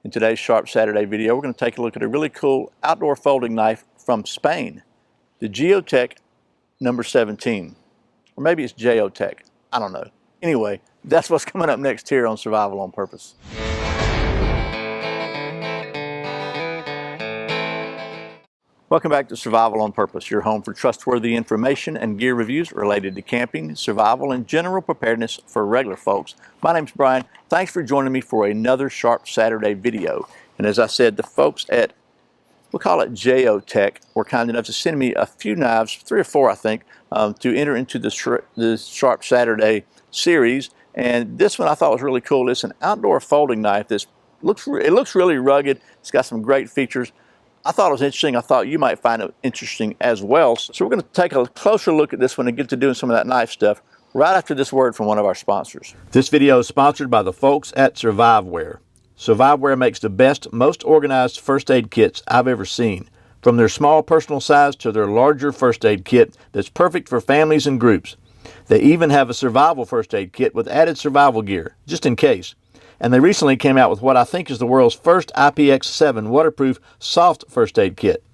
In today's Sharp Saturday video, we're going to take a look at a really cool outdoor folding knife from Spain, the Jeo-Tec No. 17. Or maybe it's Jeo-Tec, I don't know. Anyway, that's what's coming up next here on Survival on Purpose. Welcome back to Survival on Purpose, your home for trustworthy information and gear reviews related to camping, survival, and general preparedness for regular folks. My name's Brian. Thanks for joining me for another Sharp Saturday video. And as I said, the folks at, we'll call it Jeo-Tec, were kind enough to send me a few knives, 3 or 4 I think, to enter into the Sharp Saturday series. And this one I thought was really cool. It's an outdoor folding knife that looks really rugged. It's got some great features. I thought it was interesting. I thought you might find it interesting as well. So we're going to take a closer look at this one and get to doing some of that knife stuff right after this word from one of our sponsors. This video is sponsored by the folks at Surviveware. Surviveware makes the best, most organized first aid kits I've ever seen. From their small personal size to their larger first aid kit that's perfect for families and groups. They even have a survival first aid kit with added survival gear, just in case. And they recently came out with what I think is the world's first IPX7 waterproof soft first aid kit.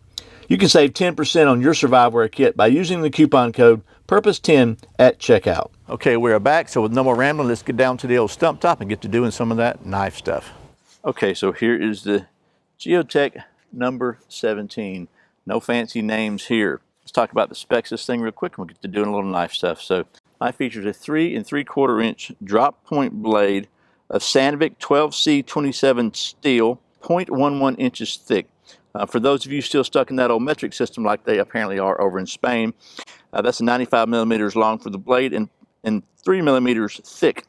You can save 10% on your Surviveware kit by using the coupon code PURPOSE10 at checkout. Okay, we're back, so with no more rambling, let's get down to the old stump top and get to doing some of that knife stuff. Okay, so here is the Jeo-Tec No. 17. No fancy names here. Let's talk about the specs of this thing real quick and we'll get to doing a little knife stuff. So, knife features a 3 3/4 inch drop point blade of Sandvik 12C27 steel, 0.11 inches thick. For those of you still stuck in that old metric system like they apparently are over in Spain, that's 95 millimeters long for the blade and 3 millimeters thick.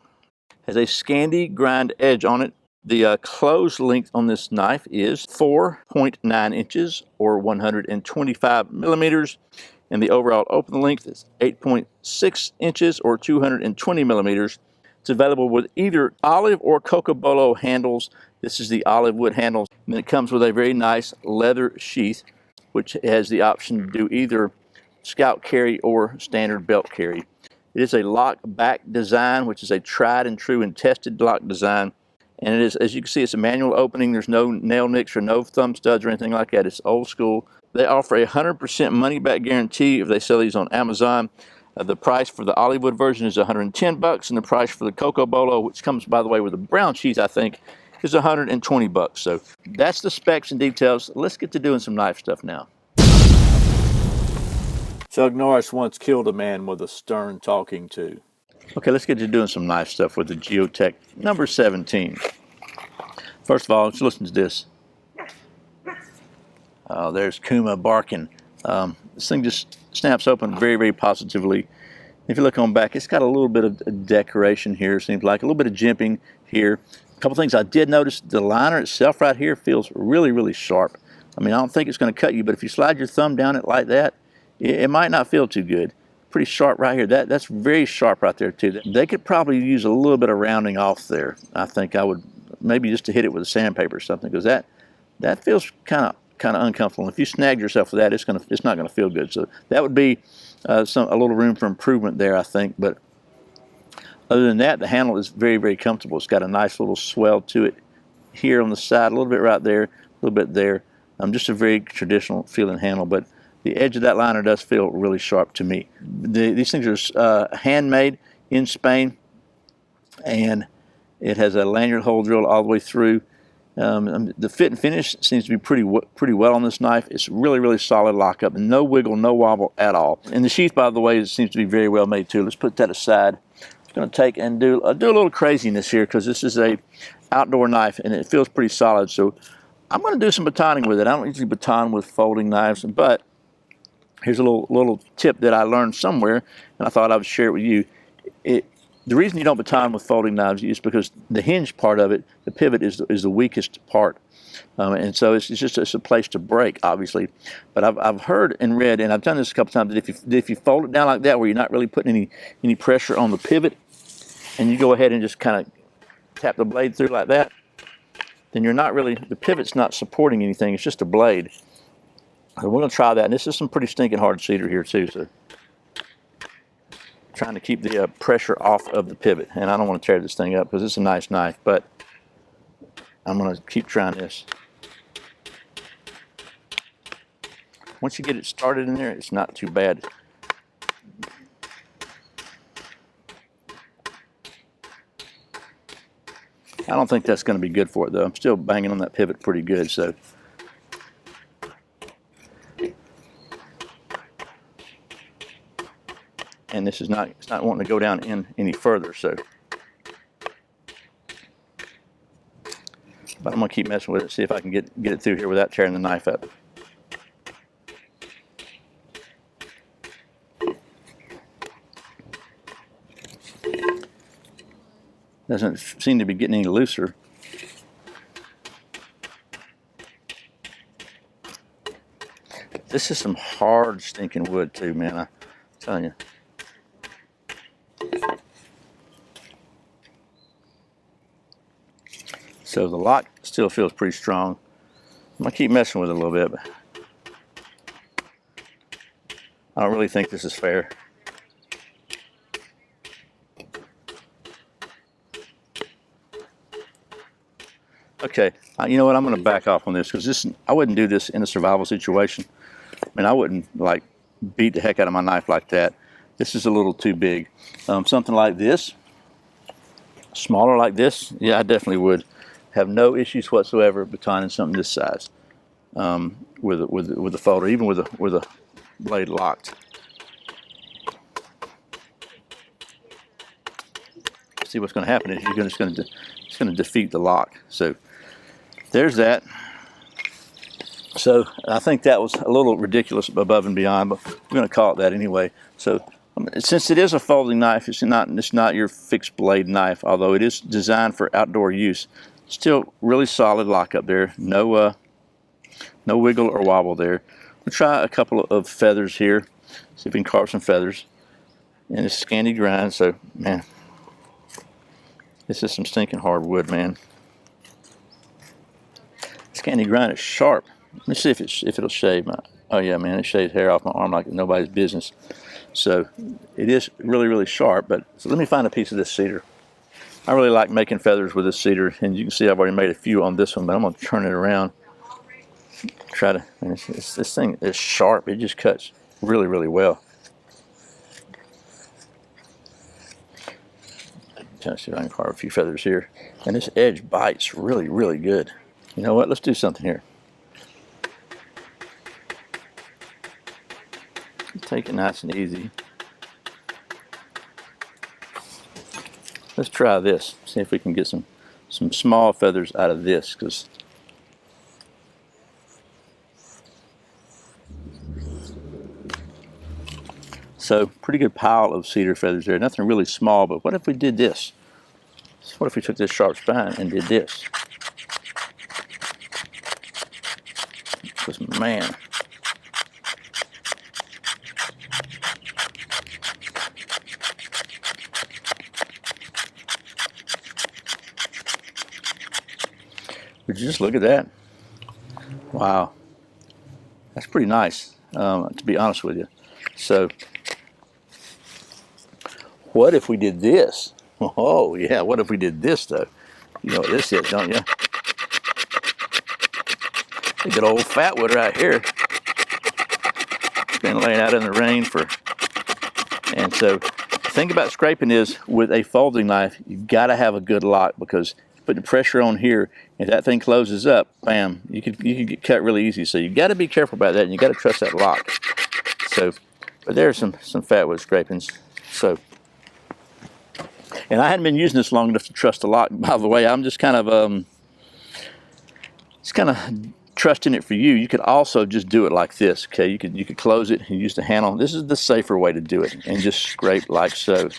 Has a Scandi grind edge on it. The closed length on this knife is 4.9 inches or 125 millimeters. And the overall open length is 8.6 inches or 220 millimeters. It's available with either olive or cocobolo handles. This is the olive wood handle. And it comes with a very nice leather sheath, which has the option to do either scout carry or standard belt carry. It is a lock back design, which is a tried and true and tested lock design. And it is, as you can see, it's a manual opening. There's no nail nicks or no thumb studs or anything like that. It's old school. They offer a 100% money back guarantee if they sell these on Amazon. The price for the Hollywood version is $110, and the price for the Cocobolo, which comes, by the way, with a brown sheath, I think, is $120. So that's the specs and details. Let's get to doing some knife stuff now. Chuck Norris once killed a man with a stern talking to. Okay, let's get to doing some knife stuff with the Jeo-Tec No. 17. First of all, let's listen to this. Oh, there's Kuma barking. This thing just snaps open very, very positively. If you look on back, it's got a little bit of decoration here, seems like. A little bit of jimping here. A couple things I did notice, the liner itself right here feels really, really sharp. I mean, I don't think it's going to cut you, but if you slide your thumb down it like that, it might not feel too good. Pretty sharp right here. That's very sharp right there, too. They could probably use a little bit of rounding off there. I think I would, maybe just to hit it with a sandpaper or something, because that feels kind of uncomfortable. If you snag yourself with that, it's not going to feel good. So that would be a little room for improvement there, I think. But other than that, the handle is very, very comfortable. It's got a nice little swell to it here on the side, a little bit right there, a little bit there. Just a very traditional feeling handle, but the edge of that liner does feel really sharp to me. These things are handmade in Spain, and it has a lanyard hole drilled all the way through. The fit and finish seems to be pretty well on this knife. It's really, really solid lockup, and no wiggle, no wobble at all. And the sheath, by the way, it seems to be very well made too. Let's put that aside. I'm going to take and do a little craziness here because this is a outdoor knife and it feels pretty solid. So I'm going to do some batoning with it. I don't usually baton with folding knives, but here's a little tip that I learned somewhere, and I thought I would share it with you. The reason you don't baton with folding knives is because the hinge part of it, the pivot, is the weakest part. And so it's a place to break, obviously. But I've heard and read, and I've done this a couple times, that if you fold it down like that, where you're not really putting any pressure on the pivot, and you go ahead and just kind of tap the blade through like that, then the pivot's not supporting anything, it's just a blade. So we're going to try that, and this is some pretty stinking hard cedar here too, so trying to keep the pressure off of the pivot, and I don't want to tear this thing up because it's a nice knife, but I'm gonna keep trying this. Once you get it started in there, it's not too bad. I don't think that's going to be good for it though. I'm still banging on that pivot pretty good, so. And this is not, it's not wanting to go down in any further, so. But I'm gonna keep messing with it, see if I can get it through here without tearing the knife up. Doesn't seem to be getting any looser. This is some hard stinking wood too, man, I'm telling you. So the lock still feels pretty strong. I'm gonna keep messing with it a little bit, but I don't really think this is fair. Okay, you know what? I'm going to back off on this because I wouldn't do this in a survival situation. I mean, I wouldn't like beat the heck out of my knife like that. This is a little too big. Something like this, smaller like this, yeah, I definitely would have no issues whatsoever batoning something this size with the folder, even with a blade locked. See what's going to happen is it's going to defeat the lock. So there's that. So I think that was a little ridiculous above and beyond, but we're going to call it that anyway. So since it is a folding knife, it's not your fixed blade knife, although it is designed for outdoor use. Still really solid lock up there. No wiggle or wobble there. We'll try a couple of feathers here. See if we can carve some feathers. And it's Scandi grind, so man, this is some stinking hard wood, man. Scandi grind is sharp. Let me see if it'll shave my. Oh yeah, man, it shaves hair off my arm like nobody's business. So it is really, really sharp. But so let me find a piece of this cedar. I really like making feathers with this cedar, and you can see I've already made a few on this one, but I'm going to turn it around. Try to. This thing is sharp. It just cuts really, really well. Trying to see if I can carve a few feathers here. And this edge bites really, really good. You know what? Let's do something here. Take it nice and easy. Let's try this. See if we can get some small feathers out of this, because so pretty good pile of cedar feathers there. Nothing really small, but what if we did this? What if we took this sharp spine and did this? Because man, would you just look at that? Wow, that's pretty nice, to be honest with you. So what if we did this? Oh yeah, what if we did this though? You know what this is, don't you? A good old fat wood right here. It's been laying out in the rain for, and so the thing about scraping is with a folding knife, you've got to have a good lock, because putting pressure on here, if that thing closes up, bam, you could get cut really easy. So you got to be careful about that, and you got to trust that lock. So, but there's some fat wood scrapings. So, and I hadn't been using this long enough to trust the lock. By the way, I'm just kind of trusting it for you. You could also just do it like this. Okay, you could close it and use the handle. This is the safer way to do it, and just scrape like so.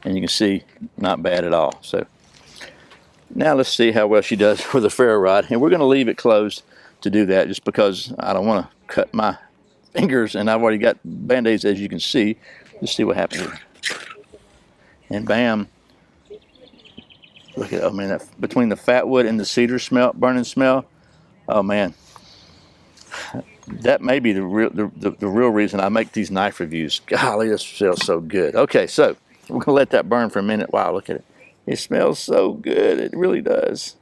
And you can see, not bad at all. So now let's see how well she does with a ferro rod. And we're going to leave it closed to do that, just because I don't want to cut my fingers, and I've already got band-aids, as you can see. Let's see what happens here. And bam. Look at, oh man, that, between the fat wood and the cedar smell, burning smell, oh man. That may be the real reason I make these knife reviews. Golly, this feels so good. Okay, so we're going to let that burn for a minute. Wow, look at it. It smells so good, it really does.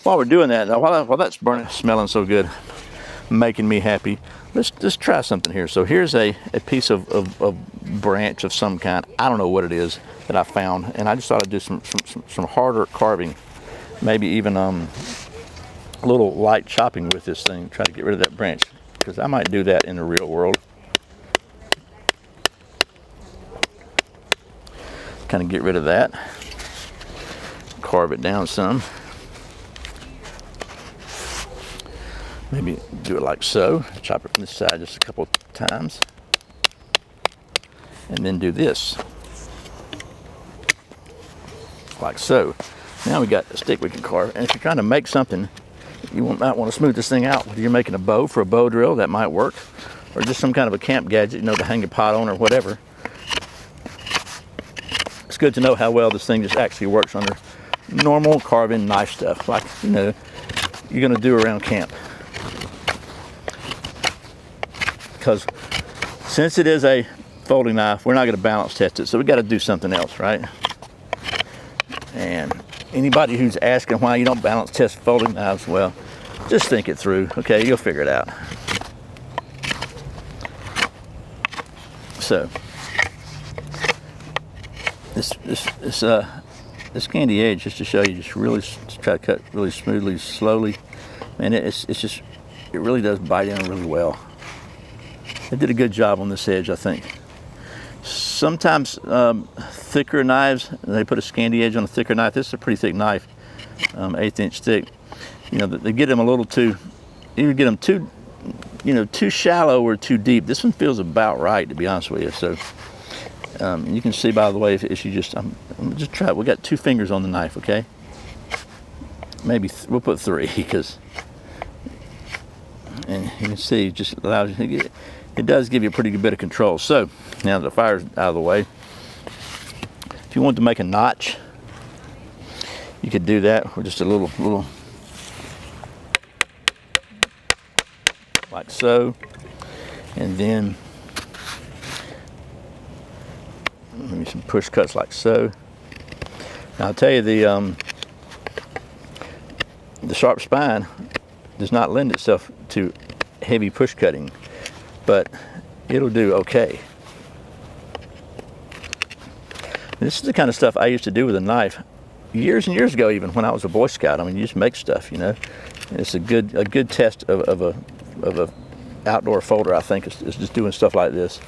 While we're doing that, while that's burning, smelling so good, making me happy, let's just try something here. So here's a piece of branch of some kind. I don't know what it is that I found, and I just thought I'd do some harder carving, maybe even a little light chopping with this thing, try to get rid of that branch, because I might do that in the real world. Kind of get rid of that, carve it down some. Maybe do it like so, chop it from this side just a couple of times, and then do this, like so. Now we got a stick we can carve, and if you're trying to make something, you might want to smooth this thing out. Whether you're making a bow for a bow drill, that might work, or just some kind of a camp gadget, you know, to hang your pot on or whatever. It's good to know how well this thing just actually works under normal carving knife stuff, like, you know, you're gonna do around camp. Because since it is a folding knife, we're not going to balance test it, so we got to do something else, right? And anybody who's asking why you don't balance test folding knives, well, just think it through, okay? You'll figure it out. So this Scandi edge, just to show you, just really try to cut really smoothly, slowly, and it really does bite in really well. They did a good job on this edge, I think. Sometimes thicker knives, they put a Scandi edge on a thicker knife. This is a pretty thick knife, 1/8 inch thick. You know, they get them a little too, you get them too, you know, too shallow or too deep. This one feels about right, to be honest with you. So you can see, by the way, if you just, I'm just try. We got 2 fingers on the knife, okay? Maybe we'll put 3, because, and you can see, it just allows you. It does give you a pretty good bit of control. So now the fire's out of the way, if you want to make a notch, you could do that with just a little like so, and then maybe some push cuts like so. Now I'll tell you, the sharp spine does not lend itself to heavy push cutting, but it'll do okay. This is the kind of stuff I used to do with a knife years and years ago, even when I was a Boy Scout. I mean, you just make stuff, you know. And it's a good test of a outdoor folder, I think, is just doing stuff like this,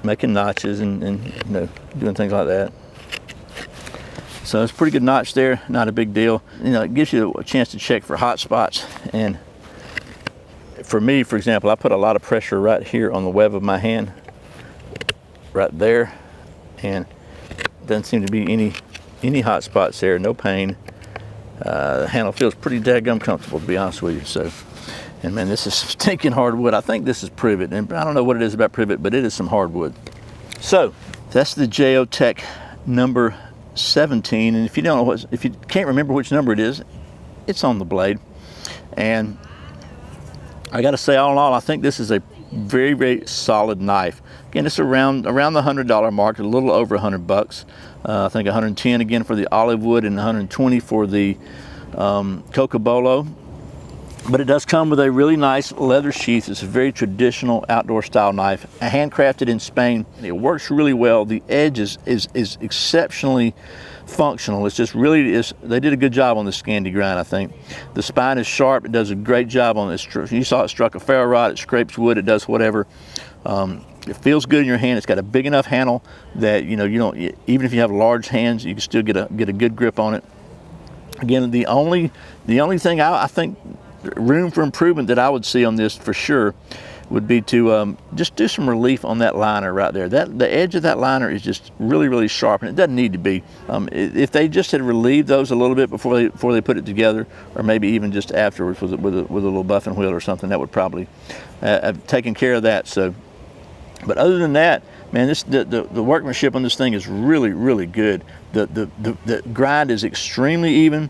making notches and you know, doing things like that. So it's a pretty good notch there, not a big deal. You know, it gives you a chance to check for hot spots. And for me, for example, I put a lot of pressure right here on the web of my hand, right there, and doesn't seem to be any hot spots there, no pain. The handle feels pretty daggum comfortable, to be honest with you. So, and man, this is stinking hardwood. I think this is privet, and I don't know what it is about privet, but it is some hardwood. So that's the Jeo-Tec number 17, and if you can't remember which number it is, it's on the blade. And I got to say, all in all, I think this is a very, very solid knife. Again, it's around the $100 mark, a little over $100. I think 110 again for the olive wood and 120 for the Cocobolo. But it does come with a really nice leather sheath. It's a very traditional outdoor style knife, handcrafted in Spain. It works really well. The edge is exceptionally functional. It's just really, they did a good job on the Scandi grind, I think. The spine is sharp. It does a great job on this. You saw it struck a ferro rod. It scrapes wood. It does whatever. It feels good in your hand. It's got a big enough handle that, you know, you don't, even if you have large hands, you can still get a good grip on it. Again, the only thing I think room for improvement that I would see on this for sure would be to just do some relief on that liner right there. The edge of that liner is just really, really sharp, and it doesn't need to be. If they just had relieved those a little bit before they put it together, or maybe even just afterwards with a little buffing wheel or something, that would probably have taken care of that. So, but other than that, Man, the workmanship on this thing is really, really good. The grind is extremely even,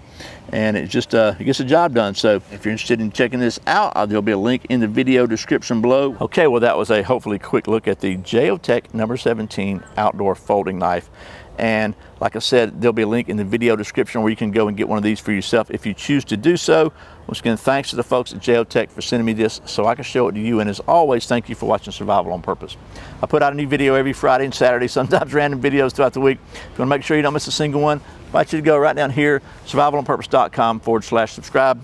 and it just it gets the job done. So if you're interested in checking this out, there'll be a link in the video description below. Okay, well, that was a hopefully quick look at the Jeo-Tec No. 17 outdoor folding knife. And like I said, there'll be a link in the video description where you can go and get one of these for yourself if you choose to do so. Once again, thanks to the folks at Jeo-Tec for sending me this so I can show it to you. And as always, thank you for watching Survival on Purpose. I put out a new video every Friday and Saturday, sometimes random videos throughout the week. If you want to make sure you don't miss a single one, I invite you to go right down here, survivalonpurpose.com/subscribe.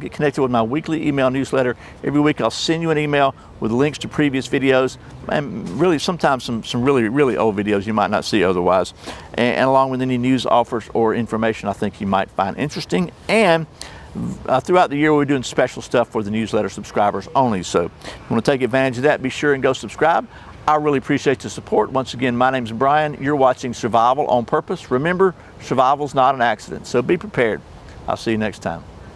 Get connected with my weekly email newsletter. Every week I'll send you an email with links to previous videos, and really sometimes some really old videos you might not see otherwise, and along with any news, offers, or information I think you might find interesting. And throughout the year we're doing special stuff for the newsletter subscribers only, so if you want to take advantage of that, be sure and go subscribe. I really appreciate the support. Once again, my name's Brian. You're watching Survival on Purpose. Remember, survival's not an accident, so be prepared. I'll see you next time.